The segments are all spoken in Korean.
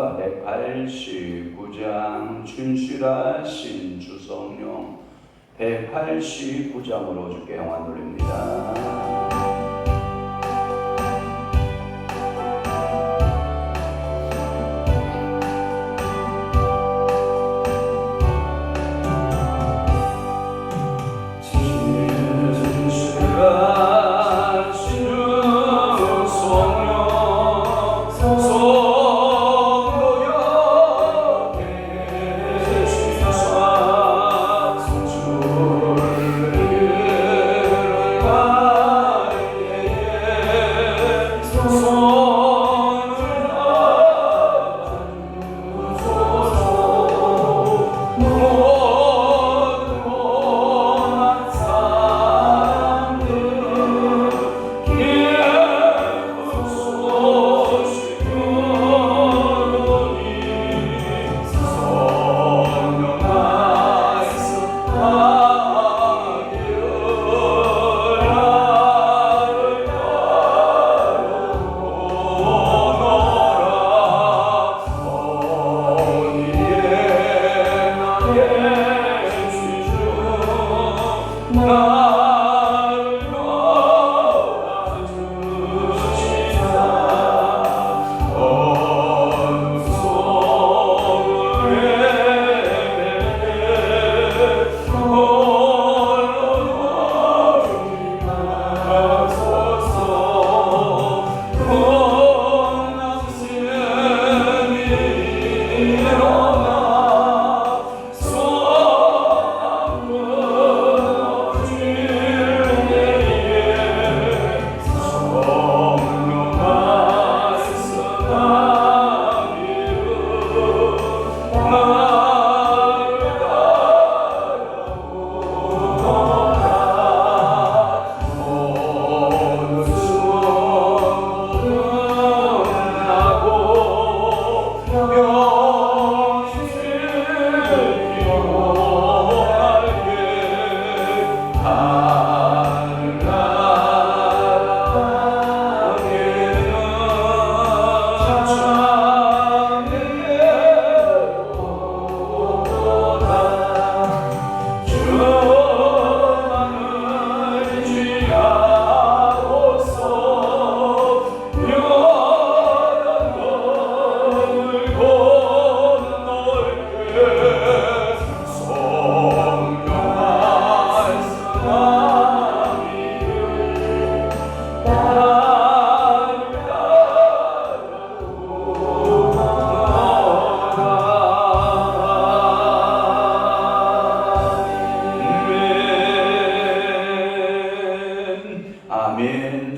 189장 춘실하신 주성령 189장으로 주께 영광 돌립니다.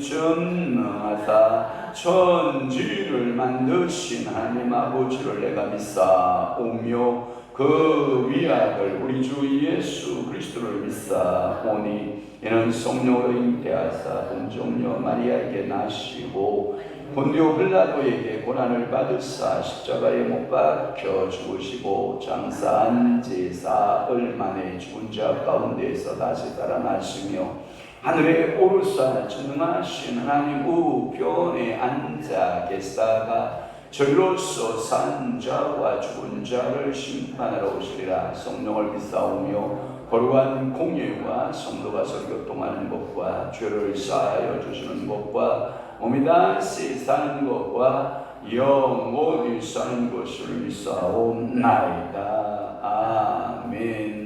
전능하사 천지를 만드신 하나님 아버지를 내가 믿사오며 그 위아들 우리 주 예수 그리스도를 믿사오니 이는 성령으로 잉태하사 동정녀 마리아에게 나시고 본디오 빌라도에게 고난을 받으사 십자가에 못 박혀 죽으시고 장사한 지 사흘 만에 죽은 자 가운데에서 다시 살아나시며 하늘에 오르사 전능하신 하나님 우편에 앉아 계시다가 저희로서 산 자와 죽은 자를 심판하러 오시리라. 성령을 믿사오며 거룩한 공예와 성도가 교통하는 것과 죄를 사하여 주시는 것과 몸이 다시 사는 것과 영원히 사는 것을 믿사옵나이다. 아멘.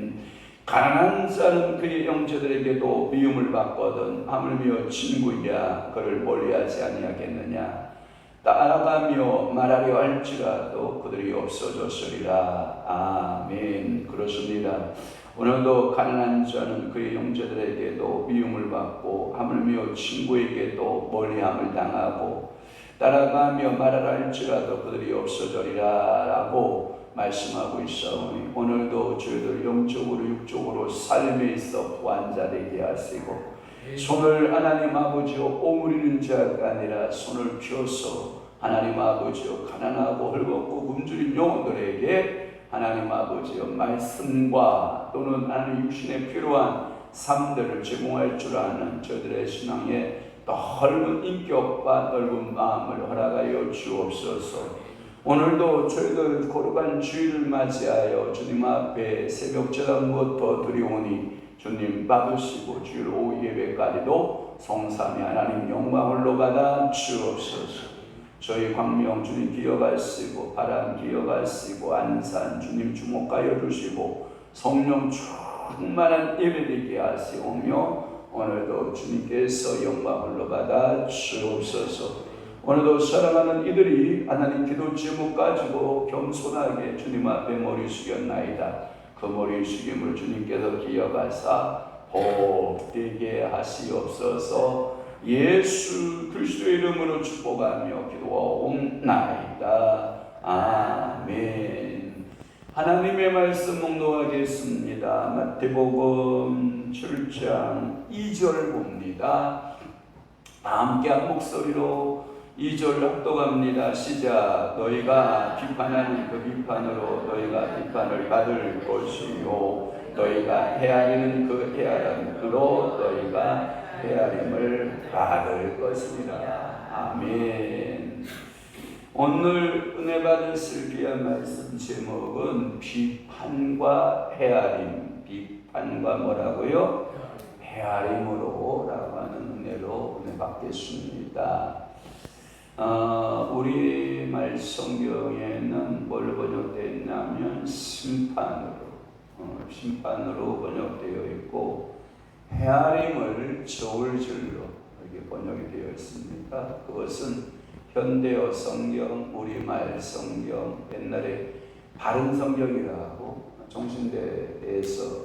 가난한 자는 그의 형제들에게도 미움을 받거든 하물며 친구야 그를 멀리하지 아니하겠느냐. 따라가며 말하려 할지라도 그들이 없어졌으리라. 아멘. 그렇습니다. 오늘도 가난한 자는 그의 형제들에게도 미움을 받고 하물며 친구에게도 멀리함을 당하고 따라가며 말하려 할지라도 그들이 없어졌으리라 라고 말씀하고 있사오니 오늘도 저희들 영적으로 육적으로 삶에 있어 부한 자 되게 하시고 손을 하나님 아버지여 오므리는 자가 아니라 손을 펴서 하나님 아버지여 가난하고 헐벗고 굶주린 영혼들에게 하나님 아버지여 말씀과 또는 하나님 육신에 필요한 삶들을 제공할 줄 아는 저들의 신앙의 넓은 인격과 넓은 마음을 허락하여 주옵소서. 오늘도 저희들 거룩한 주일을 맞이하여 주님 앞에 새벽 저녁부터 드리오니 주님 받으시고 주일 오후 예배까지도 성삼위 하나님 영광을 받아 주옵소서. 저희 광명 주님 기억하시고 바람 기억하시고 안산 주님 주목하여 주시고 성령 충만한 예배되게 하시오며 오늘도 주님께서 영광을 받아 주옵소서. 오늘도 사랑하는 이들이 하나님 기도 제목 가지고 겸손하게 주님 앞에 머리 숙였나이다. 그 머리 숙임을 주님께서 기억하사 복되게 하시옵소서. 예수 그리스도의 이름으로 축복하며 기도하옵나이다. 아멘. 하나님의 말씀 묵상하겠습니다. 마태복음 7장 2절 봅니다. 함께 한 목소리로 2절 합독합니다. 시작. 너희가 비판하는 그 비판으로 너희가 비판을 받을 것이요 너희가 헤아리는 그 헤아림으로 너희가 헤아림을 받을 것이니라. 아멘. 오늘 은혜 받으실 귀한 말씀 제목은 비판과 헤아림. 비판과 뭐라고요? 헤아림으로 라고 하는 은혜로 은혜 받겠습니다. 우리말 성경에는 뭘로 번역되어 있냐면 심판으로 번역되어 있고 헤아림을 저울질로 이렇게 번역이 되어 있습니다. 그것은 현대어 성경, 우리말 성경, 옛날에 바른 성경이라고 종신대에서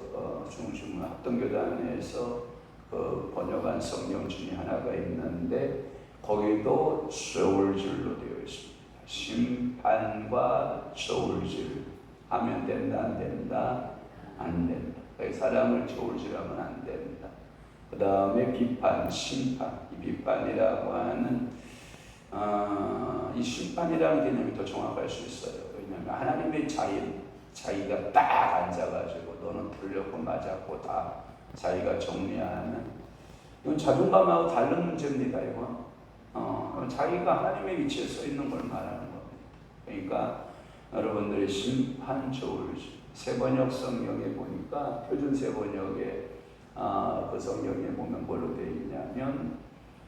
중심합동교단에서 그 번역한 성경 중에 하나가 있는데 거기도 저울질로 되어 있습니다. 심판과 저울질 하면 된다, 안 된다? 안 된다. 사람을 저울질하면 안 된다. 그 다음에 비판, 심판. 이 비판이라고 하는 이 심판이라는 개념이 더 정확할 수 있어요. 왜냐하면 하나님의 자기가 딱 앉아가지고 너는 틀렸고 맞았고 다 자기가 정리하는 이건 자존감하고 다른 문제입니다. 이건 자기가 하나님의 위치에 서 있는 걸 말하는 겁니다. 그러니까 여러분들이 심판 저울질 세번역 성경에 보니까 표준 세번역에 그 성경에 보면 뭘로 되어 있냐면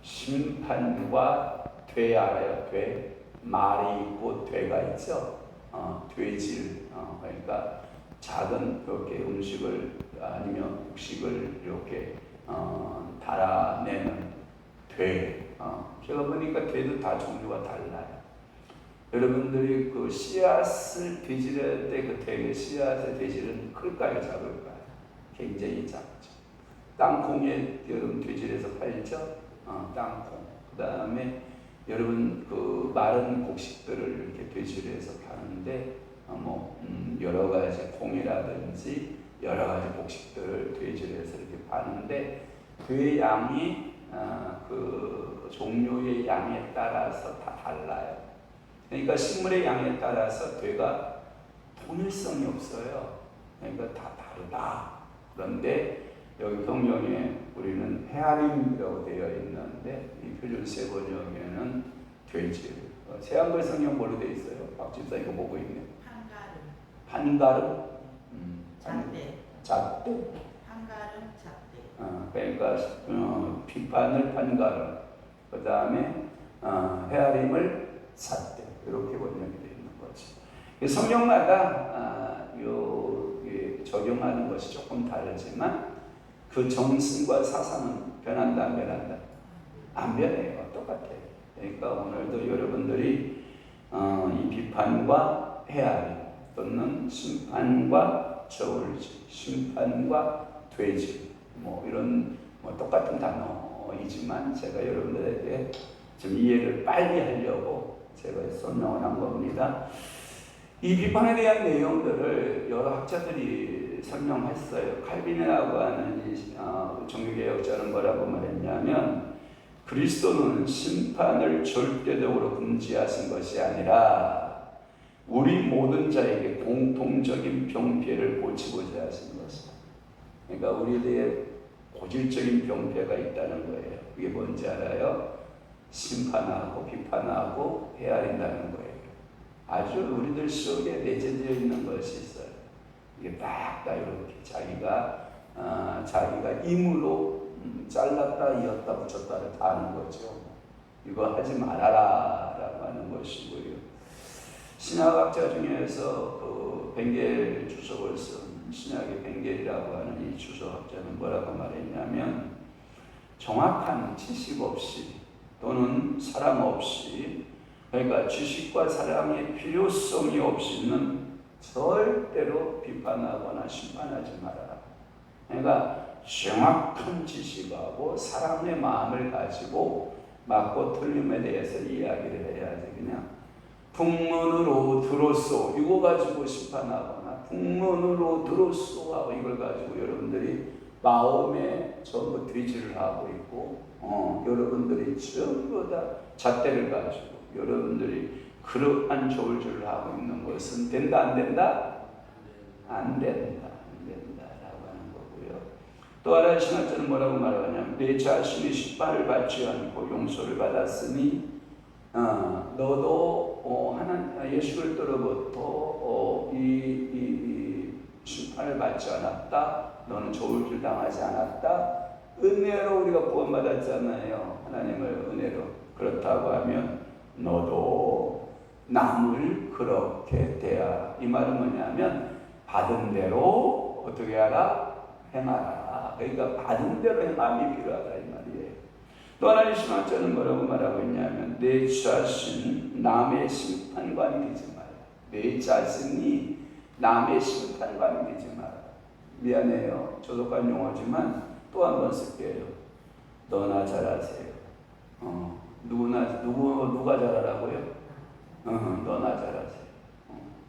심판과 돼 알아요? 돼 말이 있고 돼가 있죠. 돼질 그러니까 작은 그렇게 음식을 아니면 곡식을 이렇게 달아내는 돼. 제가 보니까 돼도 다 종류가 달라요. 여러분들이 그 씨앗을 되질할 때 그 돼의 씨앗의 되질은 클까요, 작을까요? 굉장히 작죠. 땅콩에 여러분 되질해서 팔죠. 땅콩. 그 다음에 여러분 그 마른 곡식들을 이렇게 되질해서 파는데 여러 가지 콩이라든지 여러 가지 곡식들을 되질해서 이렇게 파는데 그 양이 그 종류의 양에 따라서 다 달라요. 그러니까 식물의 양에 따라서 되가 통일성이 없어요. 그러니까 다 다르다. 그런데 여기 성경에 우리는 헤아림이라고 되어 있는데 이 표준 세번역에는 돼질. 새한글 성경 뭘로 되어 있어요? 박 집사 이거 보고 있네. 판가름. 잣대. 판가름 잣대. 그러니까 비판을 판가름. 그 다음에 헤아림을 잣대. 이렇게 번역이 되어 있는 거죠. 성경마다 적용하는 것이 조금 다르지만 그 정신과 사상은 변한다, 안 변한다? 안 변해요. 똑같아요. 그러니까 오늘도 여러분들이 이 비판과 헤아림 또는 심판과 저울질, 심판과 돼질 이런 똑같은 단어이지만 제가 여러분들에게 좀 이해를 빨리 하려고 제가 설명을 한 겁니다. 이 비판에 대한 내용들을 여러 학자들이 설명했어요. 칼빈이라고 하는 종교개혁자는 뭐라고 말했냐면 그리스도는 심판을 절대적으로 금지하신 것이 아니라 우리 모든 자에게 공통적인 병폐를 고치고자 하신 것이다. 그러니까 우리들의 고질적인 병폐가 있다는 거예요. 그게 뭔지 알아요? 심판하고 비판하고 헤아린다는 거예요. 아주 우리들 속에 내재되어 있는 것이 있어요. 이게 딱 이렇게 자기가 임으로 잘랐다 이었다 붙였다를 다 하는 거죠. 이거 하지 말아라 라고 하는 것이고요. 신약학자 중에서 그 벵겔 주석을 쓴 신약의 벵겔이라고 하는 이 주석학자는 뭐라고 말했냐면, 정확한 지식 없이 또는 사랑 없이, 그러니까 지식과 사랑의 필요성이 없이는 절대로 비판하거나 심판하지 말아라. 그러니까 정확한 지식하고 사랑의 마음을 가지고 맞고 틀림에 대해서 이야기를 해야지. 그냥 북문으로 들었소 이거 가지고 심판하거나 북문으로 들었소 하고 이걸 가지고 여러분들이 마음에 전부 뒤질을 하고 있고, 여러분들이 전부 다 잣대를 가지고 여러분들이 그러한 저울질을 하고 있는 것은 된다 안 된다? 안 된다 라고 하는 거고요. 또 하나의 신학자는 뭐라고 말하냐면, 내 자신이 심판을 받지 않고 용서를 받았으니 너도 예수 그리스도로부터 이 심판을 받지 않았다. 너는 저울질 당하지 않았다. 은혜로 우리가 구원받았잖아요. 하나님을 은혜로. 그렇다고 하면 너도 남을 그렇게 대하라. 이 말은 뭐냐면 받은 대로 어떻게 하라? 행하라. 그러니까 받은 대로 행함이 필요하다 이 말이에요. 또 하나의 신학자는 뭐라고 말하고 있냐면, 내 자신 남의 심판관이 되지 마라. 내 자신이 남의 심판관이 되지 마라. 미안해요. 조속한 용어지만 또 한 번 쓸게요. 너나 잘하세요. 누가 잘하라고요? 너나 잘하세요.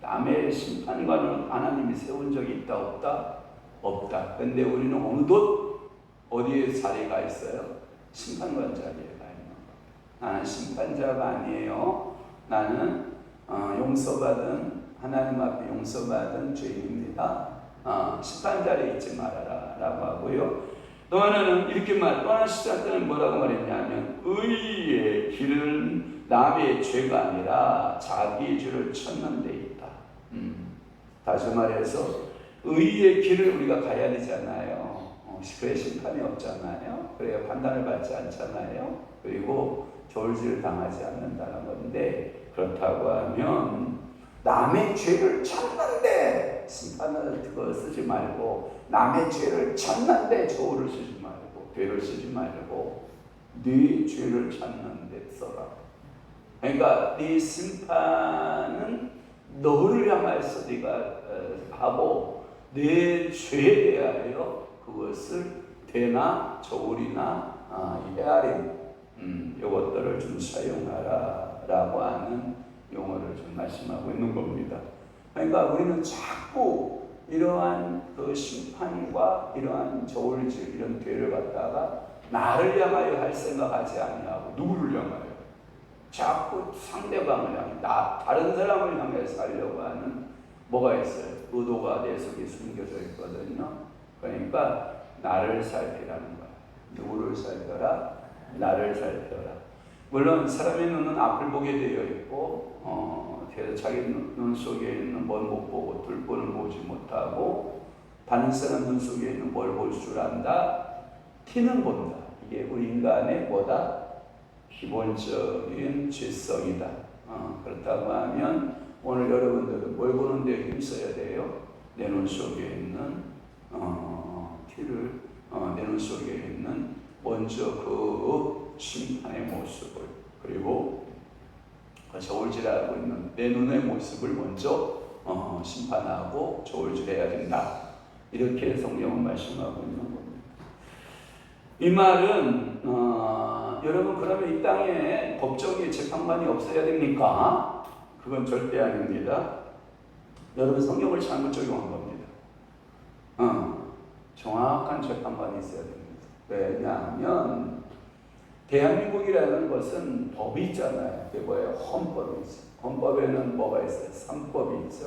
남의 심판관은 하나님이 세운 적이 있다 없다? 없다. 근데 우리는 어느덧 어디에 자리가 있어요? 심판관 자리에 가 있는 거. 나는 심판자가 아니에요. 나는 용서받은, 하나님 앞에 용서받은 죄인입니다. 심판 자리에 있지 말아라 라고 하고요. 또 하나는 이렇게 또 하나 시작자는 뭐라고 말했냐면, 의의 길은 남의 죄가 아니라 자기 죄를 찾는 데 있다. 다시 말해서 의의 길을 우리가 가야 되잖아요. 그래 심판이 없잖아요. 그래야 판단을 받지 않잖아요. 그리고 저울질을 당하지 않는다는 건데, 그렇다고 하면 남의 죄를 찾는데 심판을 그거 쓰지 말고, 남의 죄를 찾는데 저울을 쓰지 말고, 죄를 쓰지 말고 네 죄를 찾는데 써라. 그러니까 네 심판은 너를 향해서 네가 하고, 내 죄에 대하여 그것을 대나 저울이나 헤아림 이것들을 좀 사용하라 라고 하는 용어를 좀 말씀하고 있는 겁니다. 그러니까 우리는 자꾸 이러한 그 심판과 이러한 저울질 이런 죄를 갖다가 나를 향하여 할 생각하지 아니하고 누구를 향하여? 자꾸 상대방을 향해, 다른 사람을 향해 살려고 하는 뭐가 있어요? 의도가 내 속에 숨겨져 있거든요. 그러니까 나를 살피라는 거야. 누구를 살펴라? 나를 살펴라. 물론 사람의 눈은 앞을 보게 되어 있고, 그래서 자기 눈 속에 있는 뭘 못 보고 둘보는 보지 못하고, 다른 사람 눈 속에 있는 뭘 볼 줄 안다? 티는 본다. 이게 우리 인간의 뭐다? 기본적인 죄성이다. 그렇다고 하면 오늘 여러분들은 뭘 보는 데 힘써야 돼요? 내 눈 속에 있는 티를, 내 눈 속에 있는 먼저 그 심판의 모습을, 그리고 저울질하고 있는 내 눈의 모습을 먼저 심판하고 저울질해야 된다. 이렇게 성경은 말씀하고 있는 겁니다. 이 말은 여러분 그러면 이 땅에 법정의 재판관이 없어야 됩니까? 그건 절대 아닙니다. 여러분 성경을 잘못 적용한 겁니다. 정확한 재판관이 있어야 됩니다. 왜냐하면 대한민국이라는 것은 법이 있잖아요. 그게 뭐예요? 헌법이 있어요. 헌법에는 뭐가 있어요? 3법이 있죠.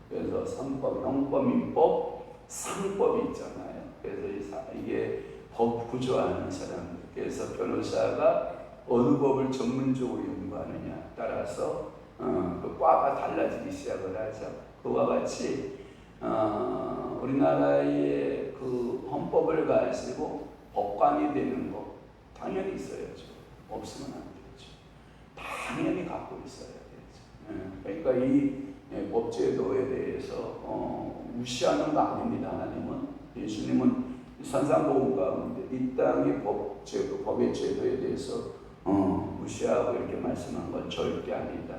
그래서 3법, 형법, 민법, 상법이 있잖아요. 그래서 이게 법 구조하는 사람들. 그래서 변호사가 어느 법을 전문적으로 연구하느냐 따라서 그 과가 달라지기 시작을 하죠. 그와 같이 우리나라의 그 헌법을 가지고 법관이 되는 거 당연히 있어야죠. 없으면 안 되죠. 당연히 갖고 있어야 되죠. 그러니까 이 법제도에 대해서 무시하는 거 아닙니다. 하나님은, 예수님은 산상보훈 가운데 이 땅의 법제도, 법의 제도에 대해서 무시하고 이렇게 말씀한 건 절대 아니다.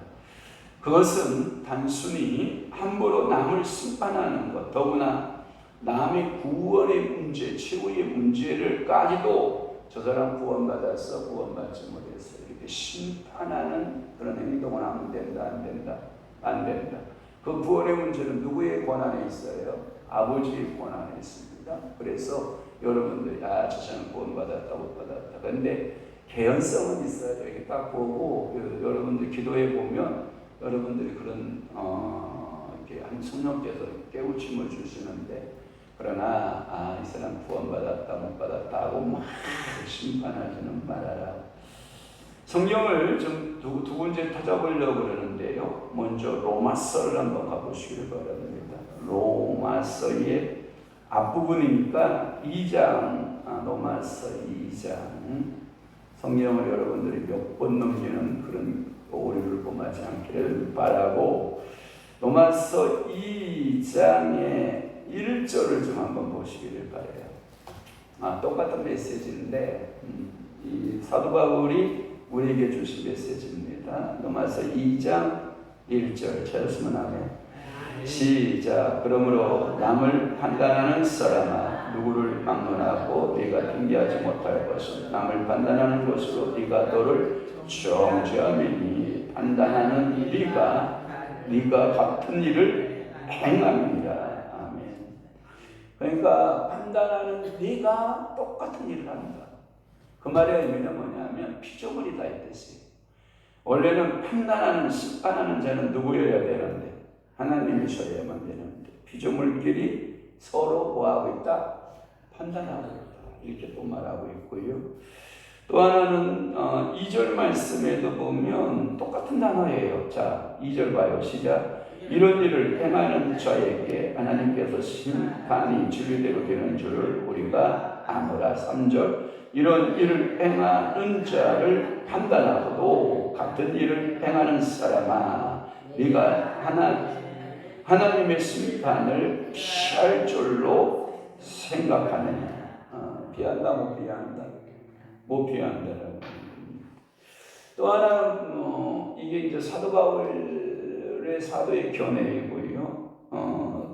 그것은 단순히 함부로 남을 심판하는 것, 더구나 남의 구원의 문제, 최후의 문제를까지도 저 사람 구원받았어, 구원받지 못했어, 이렇게 심판하는 그런 행동은 안 된다, 안 된다, 안 된다. 그 구원의 문제는 누구의 권한에 있어요? 아버지의 권한에 있습니다. 그래서 여러분들이 저 사람 구원받았다, 못 받았다. 그런데 개연성은 있어요. 이렇게 딱 보고 여러분들 기도해 보면 여러분들이 그런 이렇게 한 성령께서 깨우침을 주시는데, 그러나 이 사람 구원받았다 못 받았다 하고 막 심판하지는 말아라. 성경을 좀 두 번째 찾아보려고 그러는데요. 먼저 로마서를 한번 가보시길 바랍니다. 로마서의 앞부분이니까 2장, 로마서 2장. 성경을 여러분들이 몇 번 넘기는 그런 오류를 범하지 않기를 바라고, 로마서 2장의 1절을 좀 한번 보시기를 바라요. 똑같은 메시지인데 이 사도 바울이 우리에게 주신 메시지입니다. 로마서 2장 1절 찾았으면 아멘. 시작. 그러므로 남을 판단하는 사람아, 누구를 막론하고 네가 핑계하지 못할 것은 남을 판단하는 것으로 네가 너를 정죄하매니 판단하는 네가 같은 일을 행함이니라. 아멘. 그러니까 판단하는 네가 똑같은 일을 한다. 그 말의 의미는 뭐냐면 피조물이다 이 뜻이. 원래는 판단하는, 심판하는 자는 누구여야 되는데 하나님이셔야만 되는데, 피조물끼리 서로 뭐하고 있다? 판단하고 있다. 이렇게 또 말하고 있고요. 또 하나는 2절 말씀에도 보면 똑같은 단어예요. 자, 2절 봐요. 시작. 이런 일을 행하는 자에게 하나님께서 심판이 진리대로 되는 줄을 우리가 아노라. 3절. 이런 일을 행하는 자를 판단하고도 같은 일을 행하는 사람아, 네가 하나님의 심판을 피할 줄로 생각하느냐. 피한다, 못 피한다? 못 피한다라고. 또 하나는 이게 이제 사도 바울의 사도의 견해이고요.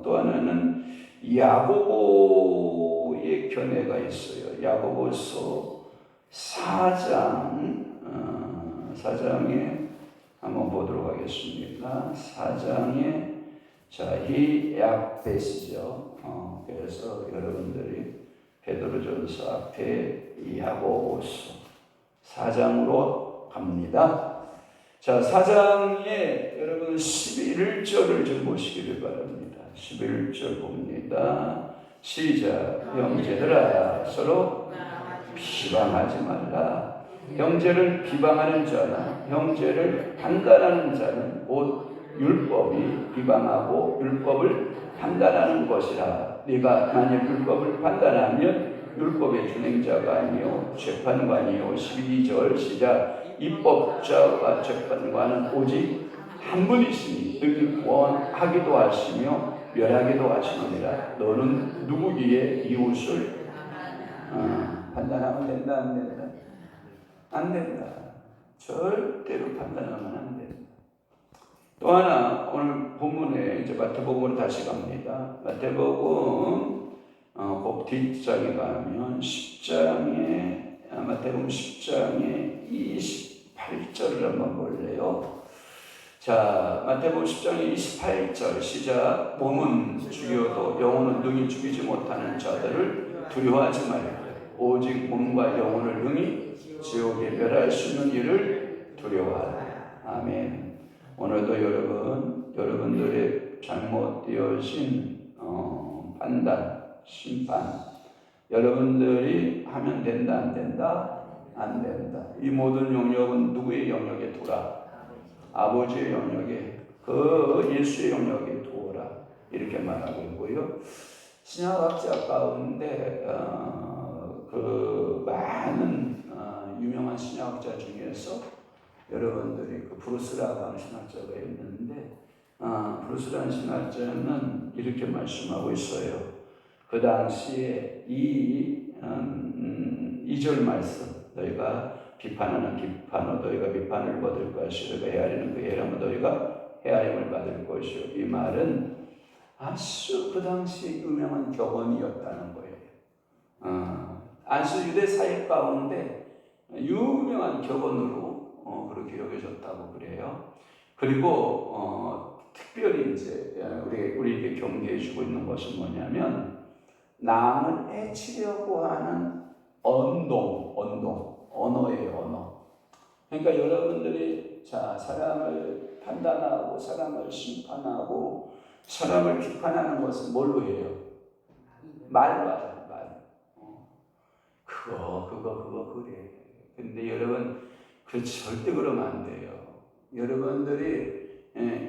또 하나는 야고보의 견해가 있어요. 야고보서 4장에 한번 보도록 하겠습니다. 4장에 이 앞에시죠. 그래서 여러분들이 베드로전서 앞에 이 야고보서 4장으로 갑니다. 자, 4장에 여러분 11절을 좀 보시기를 바랍니다. 11절 봅니다. 시작. 형제들아, 서로 비방하지 말라. 형제를 비방하는 자나 형제를 판단하는 자는 곧 율법이 비방하고 율법을 판단하는 것이라. 네가 만일 율법을 판단하면 율법의 준행자가 아니요 재판관이요. 12절 시작. 입법자와 재판관은 오직 한 분이시니 능히 구원하기도 하시며 멸하기도 하시느니라. 너는 누구기에 이웃을 판단하면 된다, 안 된다? 안 된다. 절대로 판단하면 안 된다. 또 하나, 오늘 본문에 이제 마태복음으로 다시 갑니다. 마태복음 곧 뒷장에 가면 10장에 마태복음 10장에 28절을 한번 볼래요. 자, 마태복음 10장에 28절 시작. 몸은 죽여도 영혼은 능히 죽이지 못하는 자들을 두려워하지 말라. 오직 몸과 영혼을 능히 지옥에 멸할 수 있는 일을 두려워하라. 아멘. 오늘도 여러분들의 잘못되어진 판단, 심판, 여러분들이 하면 된다, 안 된다? 안 된다. 이 모든 영역은 누구의 영역에 두라? 아버지의 영역에 그 예수의 영역에 두어라 이렇게 말하고 있고요. 신약학자 가운데 그 많은 유명한 신학자 중에서 여러분들이 그 브루스라고 하는 신학자가 있는데 브루스라는 신학자는 이렇게 말씀하고 있어요. 그 당시에 이 2절 말씀 너희가 비판하는 비판으로 너희가 비판을 받을 것이요 너희가 헤아리는 그 헤아림으로 너희가 헤아림을 받을 것이요 이 말은 아주 그 당시 유명한 격언이었다는 거예요. 아주 유대 사회 가운데 유명한 격언으로 그렇게 여겨졌다고 그래요. 그리고 특별히 이제 우리에게 경계해주고 있는 것은 뭐냐면 남을 해치려고 하는 언어예요, 언어. 그러니까 여러분들이 사람을 판단하고 사람을 심판하고 사람을 비판하는 것은 뭘로 해요? 말로 하잖아요, 말. 그거 그래. 근데 여러분, 절대 그러면 안 돼요. 여러분들이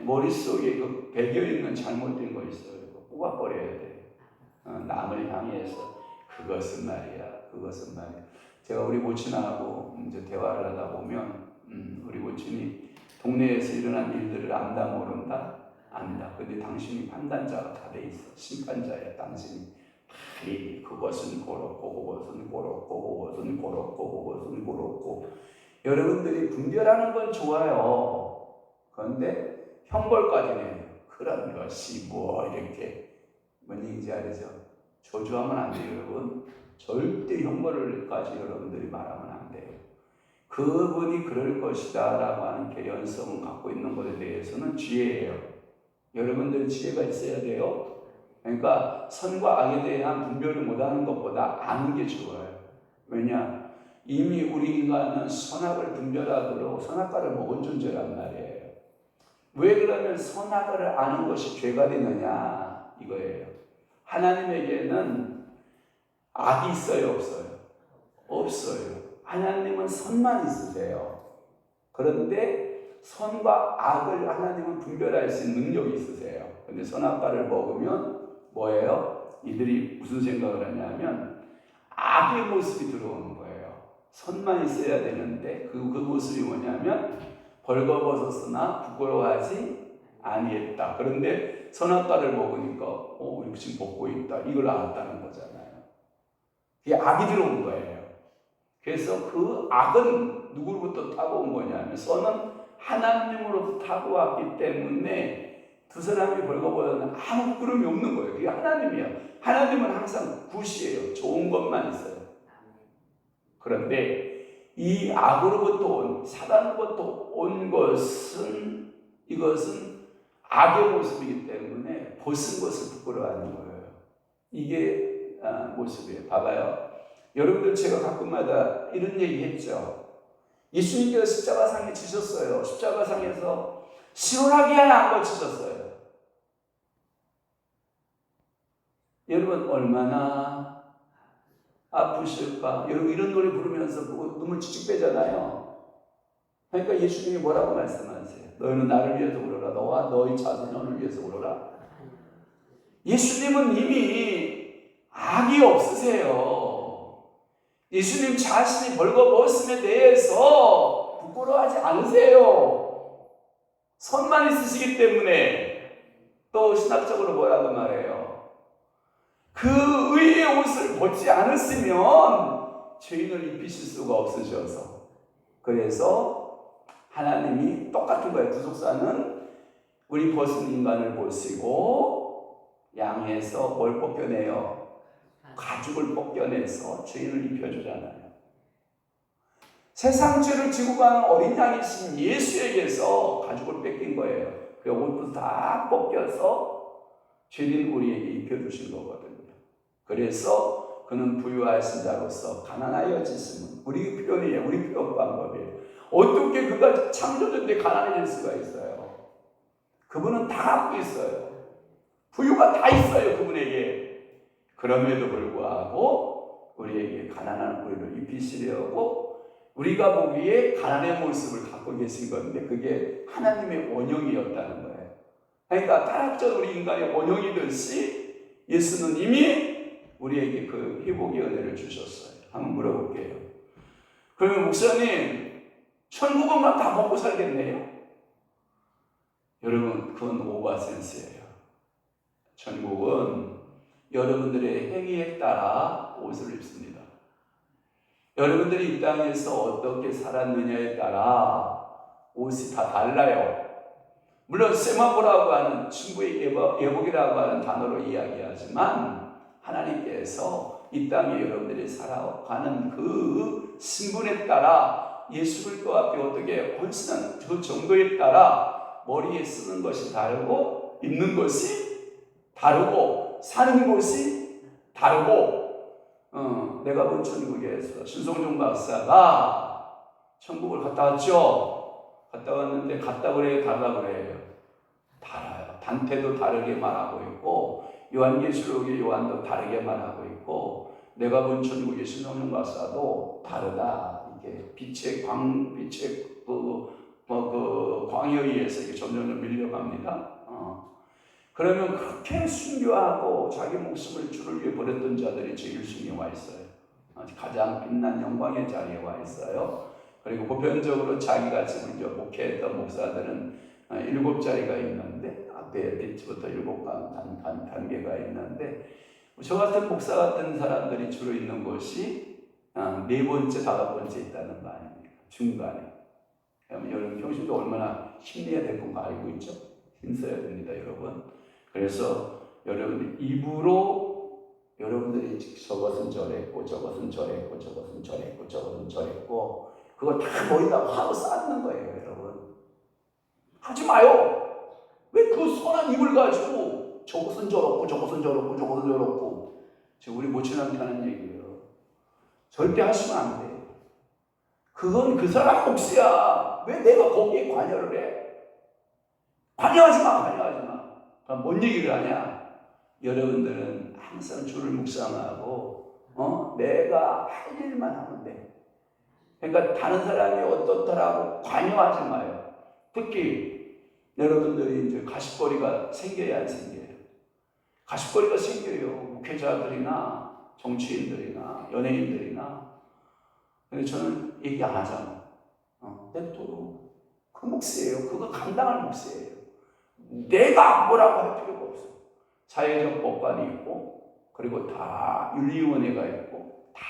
머릿속에 그 배겨있는 잘못된 거 있어요. 뽑아버려야 돼요. 남을 향해서 그것은 말이야. 제가 우리 모친하고 이제 대화를 하다 보면 우리 모친이 동네에서 일어난 일들을 안다 모른다? 안다. 근데 당신이 판단자가 다 돼 있어. 심판자야 당신이. 그것은 그렇고 여러분들이 분별하는 건 좋아요. 그런데 형벌까지는 그런 것이 이렇게 뭔 얘기인지 알죠? 저주하면 안 돼요, 여러분. 절대 형벌을까지 여러분들이 말하면 안 돼요. 그분이 그럴 것이다 라고 하는 개연성을 갖고 있는 것에 대해서는 지혜예요. 여러분들 지혜가 있어야 돼요. 그러니까 선과 악에 대한 분별을 못하는 것보다 아는 게 좋아요. 왜냐? 이미 우리 인간은 선악을 분별하도록 선악과를 먹은 존재란 말이에요. 왜 그러면 선악을 아는 것이 죄가 되느냐 이거예요. 하나님에게는 악이 있어요, 없어요? 없어요. 하나님은 선만 있으세요. 그런데 선과 악을 하나님은 분별할 수 있는 능력이 있으세요. 근데 선악과를 먹으면 뭐예요? 이들이 무슨 생각을 하냐면 악의 모습이 들어오는 거예요. 선만 있어야 되는데 그 모습이 뭐냐면 벌거벗었으나 부끄러워하지 아니했다. 그런데 선악과를 먹으니까 지금 벗고 있다. 이걸 알았다는 거잖아요. 이게 악이 들어온 거예요. 그래서 그 악은 누구로부터 타고 온 거냐면 선은 하나님으로부터 타고 왔기 때문에 두 사람이 벌거벗었는 아무 부끄러움이 없는 거예요. 그게 하나님이야. 하나님은 항상 굿이에요. 좋은 것만 있어요. 그런데 이 악으로부터 온 사단으로부터 온 것은 이것은 악의 모습이기 때문에 벗은 것을 부끄러워하는 거예요. 이게 모습이에요. 봐봐요. 여러분들 제가 가끔마다 이런 얘기 했죠. 예수님께서 십자가상에 지셨어요. 십자가상에서 시원하게 하나 안 거치셨어요. 여러분 얼마나 아프실까? 여러분 이런 노래 부르면서 눈물 칙칙 빼잖아요. 그러니까 예수님이 뭐라고 말씀하세요? 너희는 나를 위해서 울어라. 너와 너희 자손을 위해서 울어라. 예수님은 이미 악이 없으세요. 예수님 자신이 벌거벗음에 대해서 부끄러워하지 않으세요. 선만 있으시기 때문에. 또 신학적으로 뭐라고 말해요? 그 의의 옷을 벗지 않았으면 죄인을 입히실 수가 없으셔서. 그래서 하나님이 똑같은 거예요. 구속사는 우리 벗은 인간을 보시고 양에서 뭘 벗겨내요? 가죽을 벗겨내서 죄인을 입혀주잖아요. 세상 죄를 지고 가는 어린 양이신 예수에게서 가죽을 뺏긴 거예요. 그 옷부터 다 벗겨서 죄인 우리에게 입혀주신 거거든요. 그래서 그는 부유하신 자로서 가난하여지심은 우리 표현이에요. 우리 표현 방법이에요. 어떻게 그가 창조주인데 가난해질 수가 있어요? 그분은 다 갖고 있어요. 부유가 다 있어요. 그분에게. 그럼에도 불구하고 우리에게 가난한 우리를 입히시려고 우리가 보기에 가난의 모습을 갖고 계신 건데 그게 하나님의 원형이었다는 거예요. 그러니까 타락전 우리 인간의 원형이듯이 예수는 이미 우리에게 그 회복의 은혜를 주셨어요. 한번 물어볼게요. 그러면 목사님, 천국은 다 먹고 살겠네요? 여러분, 그건 오버센스예요. 천국은 여러분들의 행위에 따라 옷을 입습니다. 여러분들이 이 땅에서 어떻게 살았느냐에 따라 옷이 다 달라요. 물론 세마포라고 하는 친구의 예복이라고 하는 단어로 이야기하지만 하나님께서 이 땅에 여러분들이 살아가는 그 신분에 따라 예수 그리스도 앞에 어떻게 헌신하는 그 정도에 따라 머리에 쓰는 것이 다르고 입는 것이 다르고 사는 곳이 다르고 내가 본 천국에서 신성종 박사가 천국을 갔다 왔죠. 갔다 왔는데 갔다 그래요, 달라 그래요? 달라요. 단테도 다르게 말하고 있고 요한계시록의 요한도 다르게 말하고 있고 내가 본 천국의 신성종 박사도 다르다. 이게 빛의 광에 의해서 점점 밀려갑니다. 그러면 그렇게 순교하고 자기 목숨을 주를 위해 버렸던 자들이 제일 중에 와 있어요. 가장 빛난 영광의 자리에 와 있어요. 그리고 보편적으로 자기가 지금 이제 목회했던 목사들은 7자리가 있는데 앞에 빛부터 7단계가 있는데 저 같은 목사 같은 사람들이 주로 있는 곳이 4번째, 5번째 있다는 거 아닙니까? 중간에. 여러분 평소에도 얼마나 힘내야 될 건가 알고 있죠? 힘써야 됩니다, 여러분. 그래서 여러분들 입으로 여러분들이 저것은 저랬고 저것은 저랬고 저것은 저랬고 저것은 저랬고 그거 다 머리다 하고 쌓는 거예요, 여러분. 하지 마요. 왜 그 선한 입을 가지고 저것은 저렇고 저것은 저렇고 저것은 저렇고 지금 우리 모친한테 하는 얘기예요. 절대 하시면 안 돼요. 그건 그 사람 몫이야. 왜 내가 거기에 관여를 해? 관여하지 마. 그럼 뭔 얘기를 하냐? 여러분들은 항상 주를 묵상하고 내가 할 일만 하면 돼. 그러니까 다른 사람이 어떻더라고 관여하지 마요. 특히 여러분들이 이제 가십거리가 생겨야 안 생겨요? 가십거리가 생겨요. 목회자들이나 정치인들이나 연예인들이나. 근데 저는 얘기 안 하잖아. 냅둬. 그 몫이에요. 그거 감당할 몫이에요. 내가 뭐라고 할 필요가 없어. 사회적 법관이 있고, 그리고 다 윤리위원회가 있고, 다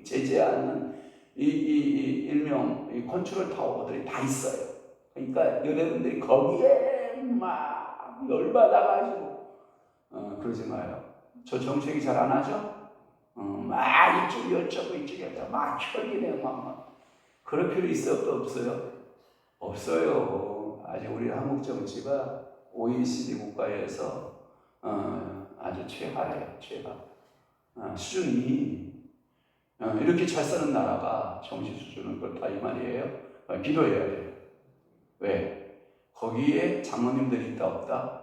제재하는 일명 컨트롤 타워들이 다 있어요. 그러니까 여러분들이 거기에 막 열받아가지고 그러지 마요. 저 정책이 잘 안 하죠? 막 이쪽이 어쩌고 이쪽이 어쩌고 막 혈기내고 막 그럴 필요 있어요? 없어요? 없어요. 아직 우리 한국 정치가 OECD 국가에서 아주 최하예요. 최하. 수준이 이렇게 잘 사는 나라가 정치 수준은 그렇다 이 말이에요. 기도해야 돼요. 왜? 거기에 장로님들이 있다 없다?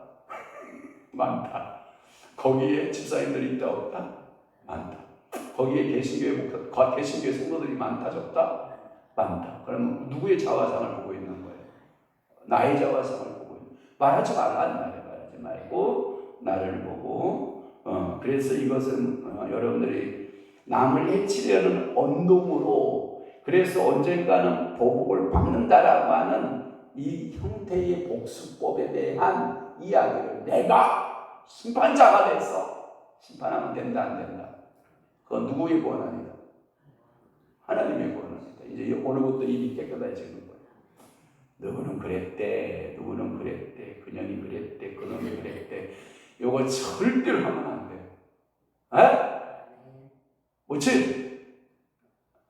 많다. 거기에 집사님들이 있다 없다? 많다. 거기에 개신교회 성도들이 많다 적다? 많다. 그러면 누구의 자화상을 보고 있는 거예요? 나의 자화상을 보고 있는 거예요. 말하지 말고 나를 보고 그래서 이것은 여러분들이 남을 해치려는 언동으로 그래서 언젠가는 보복을 받는다라고 하는 이 형태의 복수법에 대한 이야기를 내가 심판자가 돼서 심판하면 된다 안 된다. 그건 누구의 권한이다? 하나님의 권한이다. 이제 오늘부터 입이 깨끗해지는 거예요. 누구는 그랬대, 그년이 그랬대, 그놈이 그랬대. 요거 절대로 하면 안 돼요. 뭐지?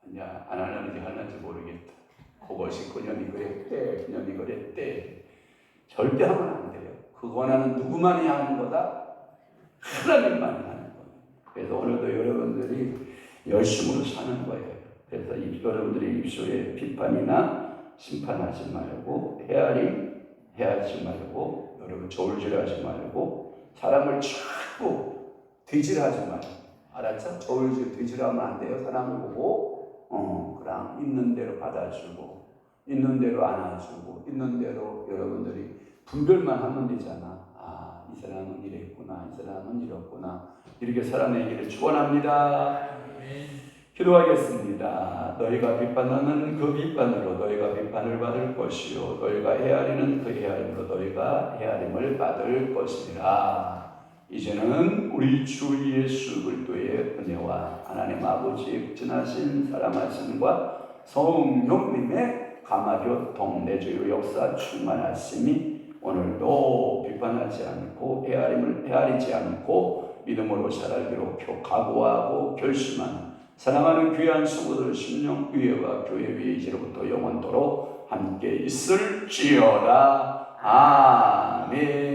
아니야, 안 하는지 모르겠다. 그것이 그년이 그랬대. 절대 하면 안 돼요. 그 권한은 누구만이 하는 거다? 하나님만이 하는 거예요. 그래서 오늘도 여러분들이 열심으로 사는 거예요. 그래서 여러분들의 입술에 비판이나 심판하지 말고 헤아리지 말고 여러분 저울질하지 말고 사람을 자꾸 뒤질하지 말고 알았죠? 저울질 뒤질하면 안 돼요. 사람을 보고 그랑 있는 대로 받아주고 있는 대로 안아주고 있는 대로 여러분들이 분별만 하면 되잖아. 아, 이 사람은 이랬구나, 이 사람은 이렇구나. 이렇게 살아내기를 축원합니다. 기도하겠습니다. 너희가 비판하는 그 비판으로 너희가 비판을 받을 것이요 너희가 헤아리는 그 헤아림으로 너희가 헤아림을 받을 것이니라. 이제는 우리 주 예수 그리스도의 은혜와 하나님 아버지의 극진하신 사랑하심과 성령님의 감화교통 내주의 역사 충만하심이 오늘도 비판하지 않고 헤아리지 않고 믿음으로 살아가기로 각오하고 결심하는 사랑하는 귀한 수고들 심령 위에와 교회 위에 이제로부터 영원토록 함께 있을지어다. 아멘.